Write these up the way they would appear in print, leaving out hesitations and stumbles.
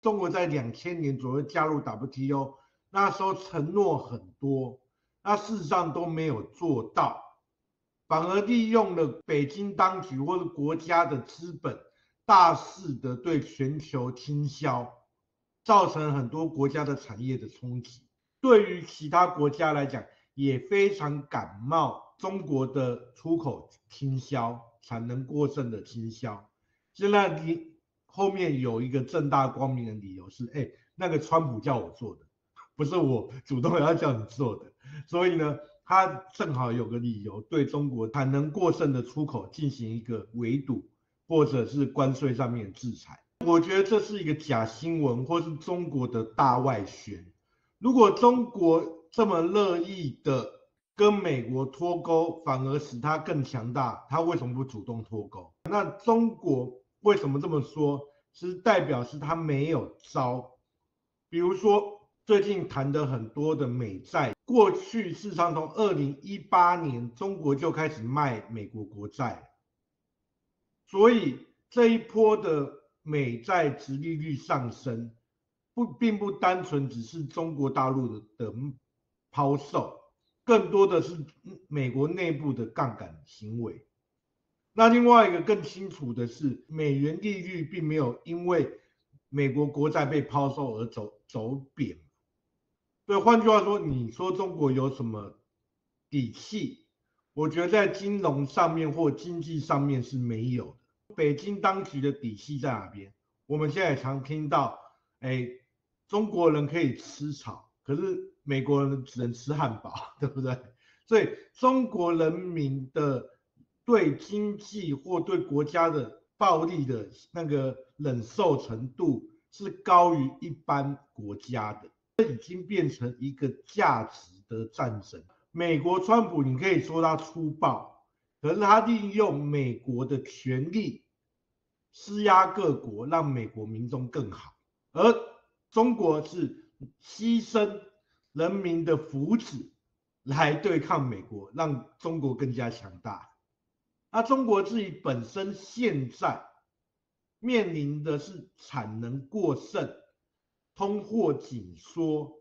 中国在2000年左右加入 WTO， 那时候承诺很多，那事实上都没有做到，反而利用了北京当局或者国家的资本，大肆的对全球倾销，造成很多国家的产业的冲击。对于其他国家来讲，也非常感冒中国的出口倾销、产能过剩的倾销。现在后面有一个正大光明的理由是，那个川普叫我做的，不是我主动要叫你做的。所以呢，他正好有个理由对中国产能过剩的出口进行一个围堵，或者是关税上面的制裁。我觉得这是一个假新闻，或是中国的大外宣。如果中国这么乐意的跟美国脱钩，反而使它更强大，他为什么不主动脱钩？那中国为什么这么说？是代表是他没有招。比如说最近谈的很多的美债，过去事实上从2018年中国就开始卖美国国债，所以这一波的美债殖利率上升，并不单纯只是中国大陆的抛售，更多的是美国内部的杠杆行为。那另外一个更清楚的是，美元利率并没有因为美国国债被抛售而走贬。所以换句话说，你说中国有什么底气？我觉得在金融上面或经济上面是没有的。北京当局的底气在哪边？我们现在也常听到，中国人可以吃草，可是美国人只能吃汉堡，对不对？所以中国人民的对经济或对国家的暴力的那个忍受程度是高于一般国家的，这已经变成一个价值的战争。美国川普你可以说他粗暴，可是他利用美国的权力施压各国，让美国民众更好，而中国是牺牲人民的福祉来对抗美国，让中国更加强大。那中国自己本身现在面临的是产能过剩、通货紧缩、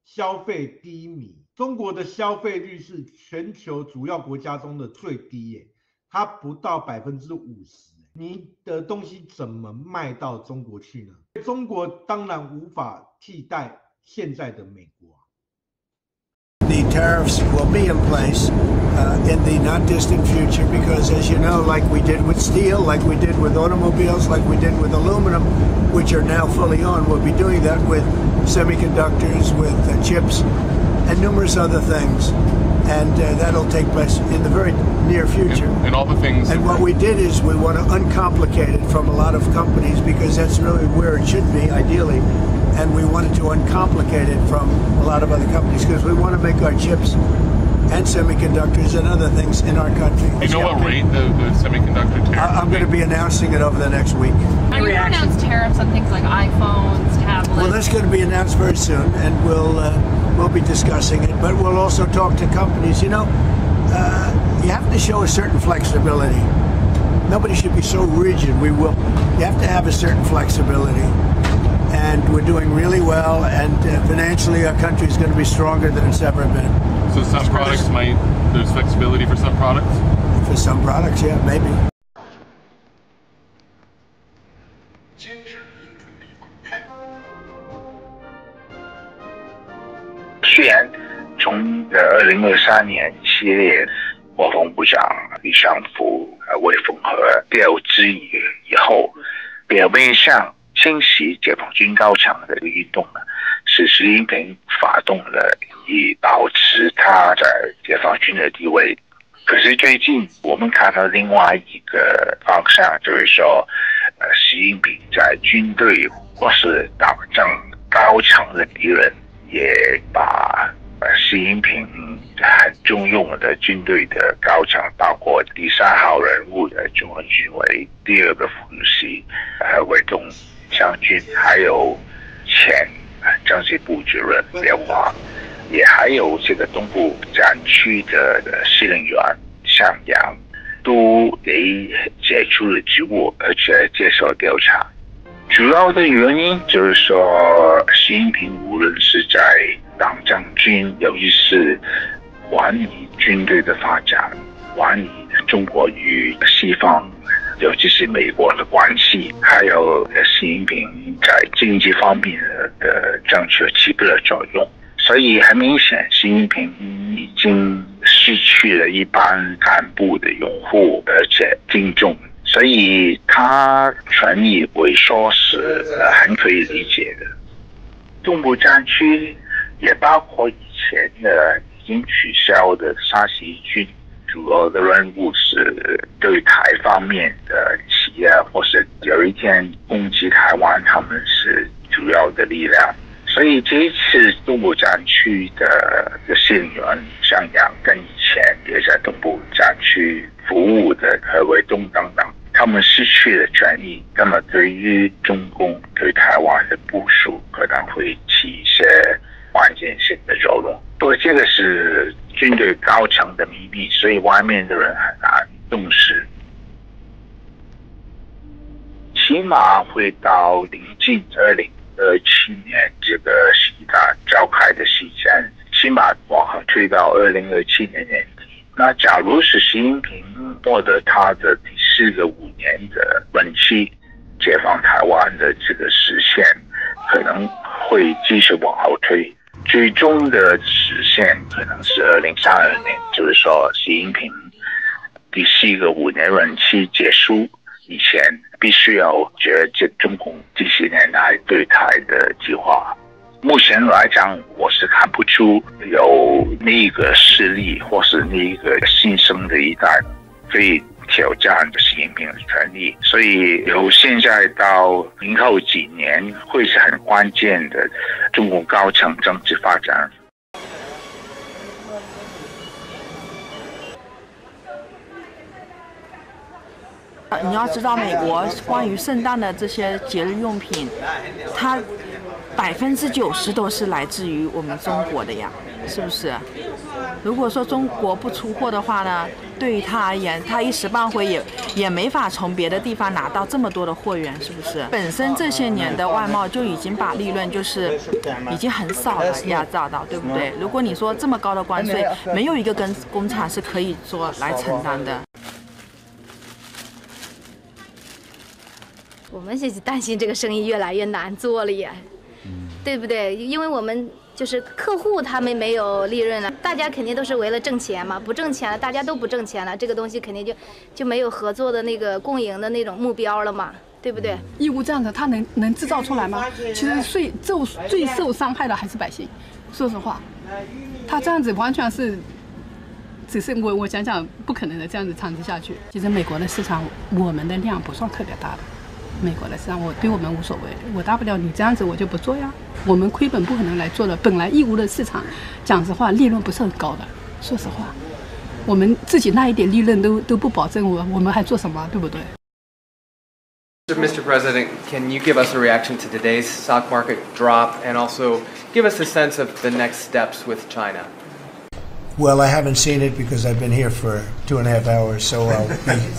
消费低迷。中国的消费率是全球主要国家中的最低，它不到50%。你的东西怎么卖到中国去呢？中国当然无法替代现在的美国。The tariffs will be in place in the not distant future because, as you know, like we did with steel, like we did with automobiles, like we did with aluminum, which are now fully on, we'll be doing that with semiconductors, with chips, and numerous other things. And that'll take place in the very near future. And all the things. And what we did is we want to uncomplicate it from a lot of companies because that's really where it should be, ideally. And we wanted to uncomplicate it from a lot of other companies because we want to make our chips and semiconductors and other things in our country. You know what rate the semiconductor tariff? I'm going to be announcing it over the next week. Are you going to announce tariffs on things like iPhones, tablets? Well, that's going to be announced very soon, and we'll be discussing it. But we'll also talk to companies. You know, you have to show a certain flexibility. Nobody should be so rigid. You have to have a certain flexibility. And we're doing really well, and financially our country is going to be stronger than it's ever been. So some products there's flexibility for some products? For some products, yeah, maybe. 虽然从2023年7月，国防部长李尚福为缝合调之以后，表面上清洗解放军高墙的运动呢，是习近平发动了以保持他在解放军的地位。可是最近我们看到另外一个方向，就是说，习近平在军队或是打仗高墙的敌人，也把习近平很重用的军队的高墙，包括第3号人物的中央军委第2个副主席卫东将军，还有前政治部主任廖华，也还有这个东部战区的司令员向阳，都给解除了职务，而且接受调查。主要的原因就是说，习近平无论是在党政军，尤其是管理军队的发展，管理中国与西方，尤其是美国的关系，还有习近平在经济方面的政策起不了作用。所以很明显，习近平已经失去了一般干部的拥护，而且敬重，所以他权力萎缩是很可以理解的。东部战区也包括以前的已经取消的沙溪军，主要的任务是对台方面的企业，或是有一天攻击台湾，他们是主要的力量。所以这一次东部战区的县员像杨跟以前也在东部战区服务的何伟东等等，他们失去了权力，那么对于中共对台湾的部署可能会起一些关键性的作用。不过这个是军队高层的秘密，所以外面的人很难重视。起码会到临近2027年这个习大召开的时间，起码往后推到2027年年底。那假如是习近平获得他的第4个5年的任期，解放台湾的这个实现可能会继续往后推，最终的实现可能是2032年，就是说习近平第4个5年任期结束以前，必须要决定中共这些年来对台的计划。目前来讲，我是看不出有那个势力或是那个新生的一代可以挑战习近平的权力，所以由现在到明后几年会是很关键的中共高层政治发展。你要知道，美国关于圣诞的这些节日用品，它90%都是来自于我们中国的呀，是不是？如果说中国不出货的话呢，对于他而言，他一时半会也没法从别的地方拿到这么多的货源，是不是？本身这些年的外贸就已经把利润就是已经很少了压榨到，对不对？如果你说这么高的关税，没有一个工厂是可以说来承担的。我们是担心这个生意越来越难做了呀，对不对？因为我们就是客户他们没有利润了，大家肯定都是为了挣钱嘛，不挣钱了，大家都不挣钱了，这个东西肯定就没有合作的那个共赢的那种目标了嘛，对不对？义乌这样子，它能制造出来吗？其实最受伤害的还是百姓，说实话，他这样子完全是。只是我想想不可能的这样子长期下去。其实美国的市场，我们的量不算特别大的。美国的市场，对我们无所谓，我大不了你这样子我就不做呀。我们亏本不可能来做的。本来义乌的市场，讲实话利润不是很高的，说实话，我们自己那一点利润都不保证，我们还做什么，对不对？ Mr. President, can you give us a reaction to today's stock market drop and also give us a sense of the next steps with China? Well, I haven't seen it because I've been here for 2.5 hours, so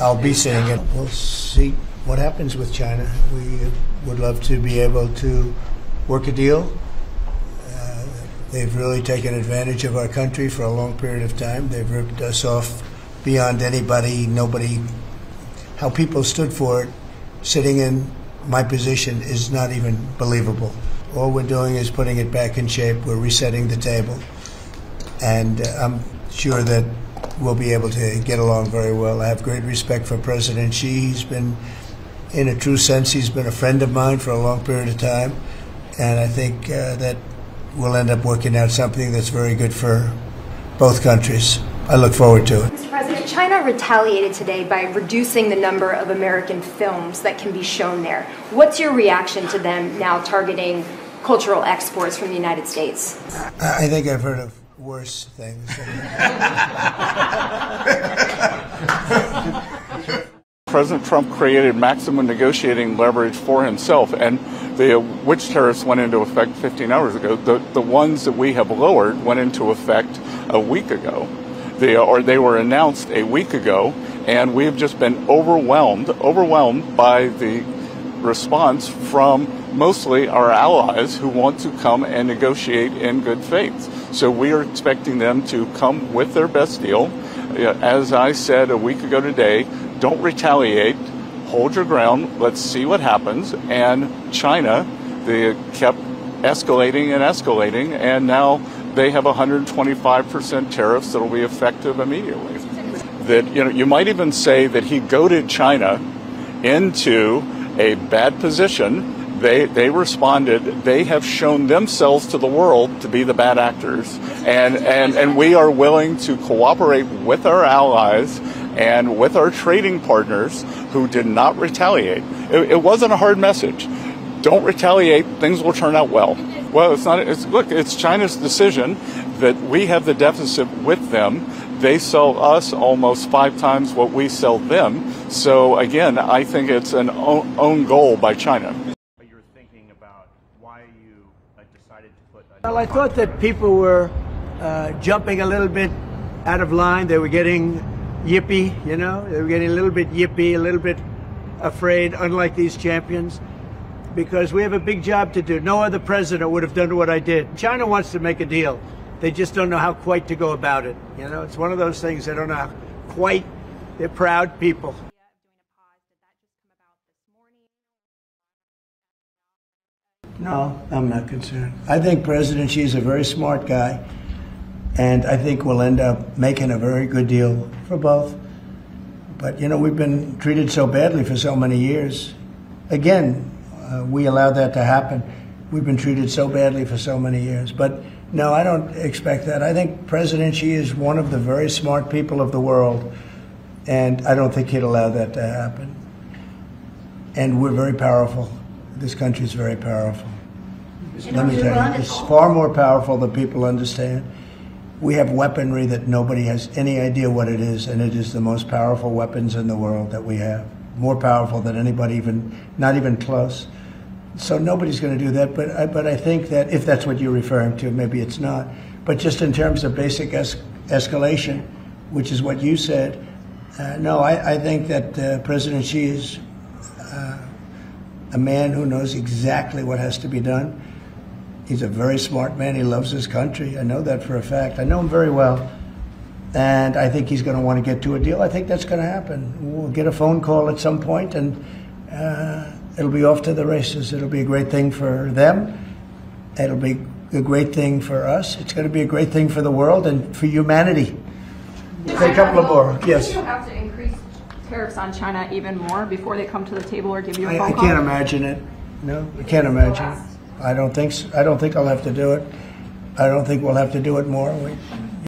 I'll be seeing it. We'll see what happens with China. We would love to be able to work a deal. They've really taken advantage of our country for a long period of time. They've ripped us off beyond nobody. How people stood for it, sitting in my position, is not even believable. All we're doing is putting it back in shape. We're resetting the table. And I'm sure that we'll be able to get along very well. I have great respect for President Xi. He's been, in a true sense, he's been a friend of mine for a long period of time. And I think that we'll end up working out something that's very good for both countries. I look forward to it. Mr. President, China retaliated today by reducing the number of American films that can be shown there. What's your reaction to them now targeting cultural exports from the United States? I think I've heard of worse things. President Trump created maximum negotiating leverage for himself, and which tariffs went into effect 15 hours ago. The ones that we have lowered went into effect a week ago. They were announced a week ago, and we have just been overwhelmed by the response from mostly our allies who want to come and negotiate in good faith. So we are expecting them to come with their best deal. As I said a week ago today, don't retaliate, hold your ground, let's see what happens. And China, they kept escalating and escalating, and now they have 125% tariffs that will be effective immediately. That, you might even say that he goaded China into a bad position. They responded. They have shown themselves to the world to be the bad actors, and we are willing to cooperate with our allies and with our trading partners who did not retaliate. It wasn't a hard message. Don't retaliate. Things will turn out well. Well, it's China's decision that we have the deficit with them. They sell us almost 5 times what we sell them. So again, I think it's an own goal by China. You're thinking about why you decided to put. Well, I thought that people were jumping a little bit out of line. They were getting yippy, They were getting a little bit yippy, a little bit afraid, unlike these champions, because we have a big job to do. No other president would have done what I did. China wants to make a deal. They just don't know how quite to go about it. It's one of those things they don't know how quite. They're proud people. No, I'm not concerned. I think President Xi is a very smart guy, and I think we'll end up making a very good deal for both. But, we've been treated so badly for so many years. Again, we allowed that to happen. We've been treated so badly for so many years. But no, I don't expect that. I think President Xi is one of the very smart people of the world, and I don't think he'd allow that to happen. And we're very powerful. This country is very powerful. Let me tell you, it's far more powerful than people understand. We have weaponry that nobody has any idea what it is, and it is the most powerful weapons in the world that we have. More powerful than anybody, not even close. So nobody's going to do that, but I think that if that's what you're referring to, maybe it's not. But just in terms of basic escalation, which is what you said, no, I think that President Xi is a man who knows exactly what has to be done. He's a very smart man. He loves his country. I know that for a fact. I know him very well. And I think he's going to want to get to a deal. I think that's going to happen. We'll get a phone call at some point, and it'll be off to the races. It'll be a great thing for them. It'll be a great thing for us. It's going to be a great thing for the world and for humanity. Say a couple of more. Yes. Do you have to increase tariffs on China even more before they come to the table or give you a phone call? I can't imagine it. No, I can't imagine it. I don't think I'll have to do it. I don't think we'll have to do it more.